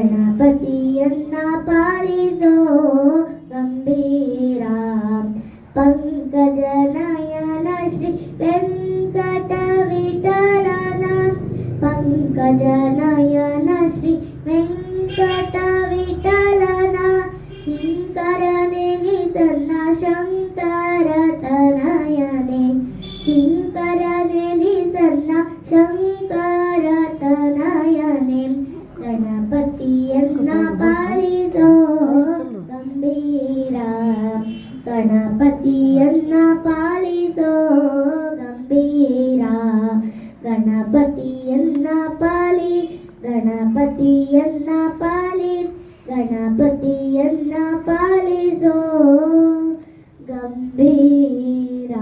ಗಣಪತಿಯನ್ನ ಪಾಲಿಸೋ ಗಂಭೀರ ಪಂಕಜ ನಯನ ಶ್ರೀ ವೆಂಕಟ ವಿಠಲನ ಪಂಕಜ ನಯನ ಶ್ರೀ ವೆಂಕಟ ವಿಠಲನ ಕಿಂಕರನೆ ನಿಸನ್ನ ಶಂಕರ ತನಯನೆ ಕಿಂಕರನೆ ನಿಸನ್ನ ಶಂಕರ ತನಯನೆ ಗಣಪತಿಯನ್ನ ಪಾಲಿಸೋ ಗಂಭೀರ ಗಣಪತಿಯನ್ನ ಪಾಲಿಸೋ ಗಂಭೀರ ಗಣಪತಿಯನ್ನ ಪಾಲಿ ಗಣಪತಿಯನ್ನ ಪಾಲಿ ಗಣಪತಿಯನ್ನ ಪಾಲಿಸೋ ಗಂಭೀರ.